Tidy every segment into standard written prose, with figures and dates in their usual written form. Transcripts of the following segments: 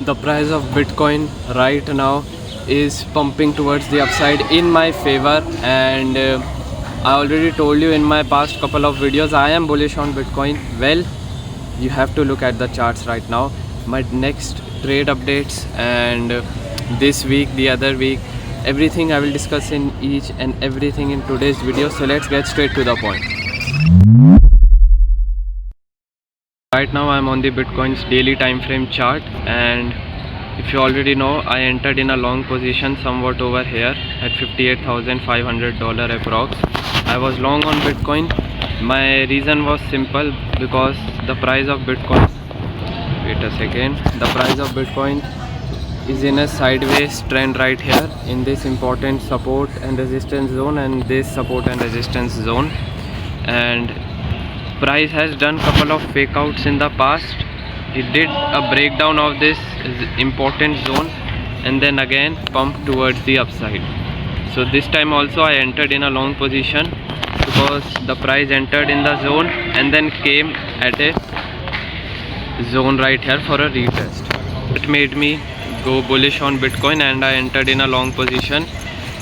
the price of Bitcoin right now is pumping towards the upside in my favor, and I already told you in my past couple of videos I am bullish on Bitcoin. Well, you have to look at the charts right now. My next trade updates and this week, the other week, everything I will discuss in each and everything in today's video. So let's get straight to the point. Right now I'm on the Bitcoin's daily time frame chart, and if you already know, I entered in a long position somewhat over here at $58,500 approx. I was long on Bitcoin. My reason was simple, because the price of Bitcoin, the price of Bitcoin is in a sideways trend right here in this important support and resistance zone and this support and resistance zone, and price has done couple of fake outs in the past. It did a breakdown of this important zone and then again pumped towards the upside. So this time also I entered in a long position because the price entered in the zone and then came at a zone right here for a retest. It made me go bullish on Bitcoin and I entered in a long position.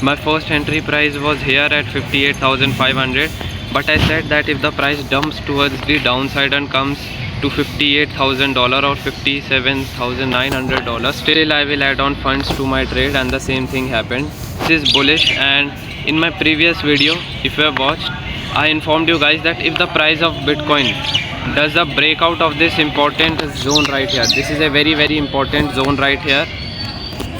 My first entry price was here at 58,500, but I said that if the price dumps towards the downside and comes to $58,000 or $57,900, still I will add on funds to my trade, and the same thing happened. This is bullish, and in my previous video, if you have watched, I informed you guys that if the price of Bitcoin does a breakout of this important zone right here, this is a very important zone right here,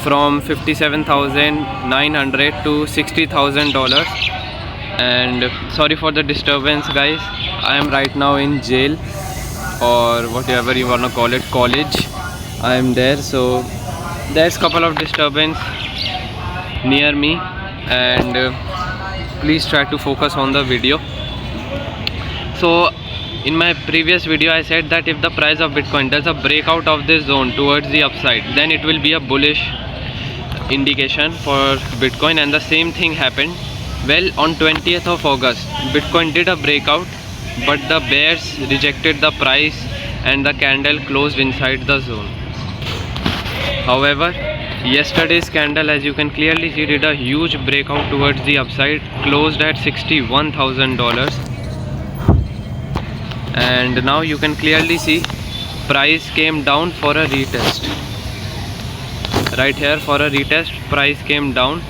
from $57,900 to $60,000. And sorry for the disturbance, guys. I am right now in jail, or whatever you wanna call it, college. I am there, so there's couple of disturbance near me, and please try to focus on the video. So in my previous video I said that if the price of Bitcoin does a breakout of this zone towards the upside, then it will be a bullish indication for Bitcoin, and the same thing happened. Well, on 20th of August, Bitcoin did a breakout, but the bears rejected the price and the candle closed inside the zone. However, yesterday's candle, as you can clearly see, did a huge breakout towards the upside, closed at $61,000. And now you can clearly see price came down for a retest. Right here for a retest, price came down.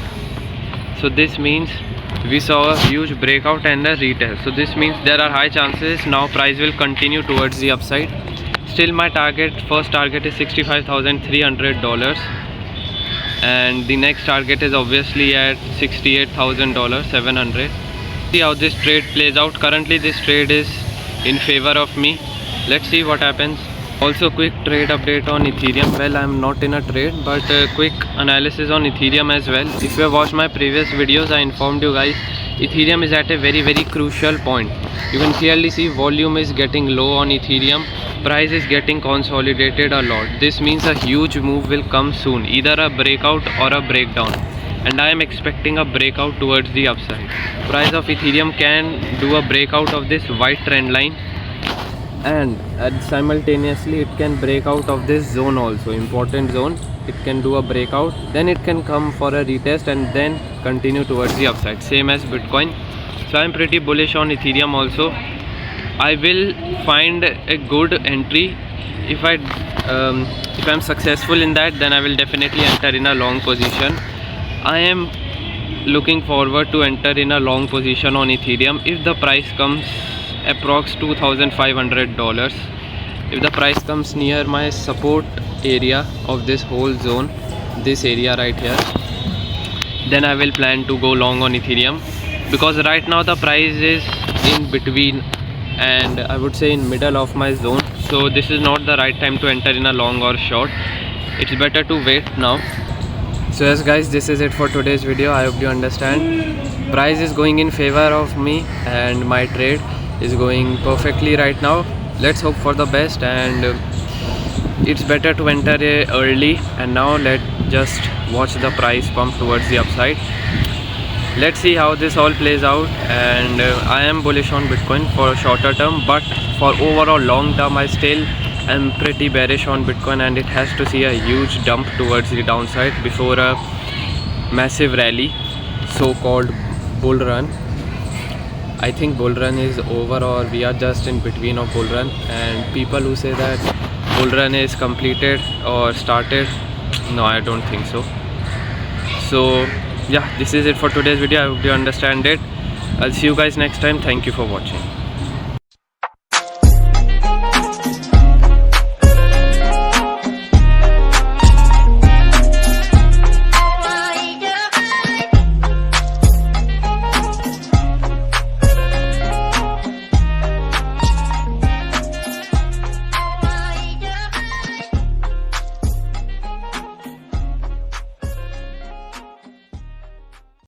So this means we saw a huge breakout and a retest. So this means there are high chances now price will continue towards the upside. Still my first target is $65,300, and the next target is obviously at $68,700. See how this trade plays out. Currently this trade is in favor of me. Let's see what happens. Also, quick trade update on Ethereum. Well, I am not in a trade, but quick analysis on Ethereum as well. If you have watched my previous videos, I informed you guys Ethereum is at a very crucial point. You can clearly see volume is getting low on Ethereum. Price is getting consolidated a lot. This means a huge move will come soon, either a breakout or a breakdown, and I am expecting a breakout towards the upside. Price of Ethereum can do a breakout of this white trend line, and simultaneously it can break out of this zone also, important zone. It can do a breakout, then it can come for a retest and then continue towards the upside, same as Bitcoin. So I am pretty bullish on Ethereum also. I will find a good entry. If I'm successful in that, then I will definitely enter in a long position. I am looking forward to enter in a long position on Ethereum if the price comes approx $2,500. If the price comes near my support area of this whole zone, this area right here, then I will plan to go long on Ethereum, because right now the price is in between and I would say in middle of my zone. So this is not the right time to enter in a long or short. It's better to wait now. So yes guys, this is it for today's video. I hope you understand. Price is going in favor of me and my trade is going perfectly right now. Let's hope for the best, and it's better to enter early. And now let's just watch the price pump towards the upside. Let's see how this all plays out, and I am bullish on Bitcoin for a shorter term, but for overall long term I still I'm pretty bearish on Bitcoin, and it has to see a huge dump towards the downside before a massive rally, so-called bull run. I think bull run is over, or we are just in between of bull run, and people who say that bull run is completed or started, no, I don't think so. So yeah, this is it for today's video. I hope you understand it. I'll see you guys next time. Thank you for watching.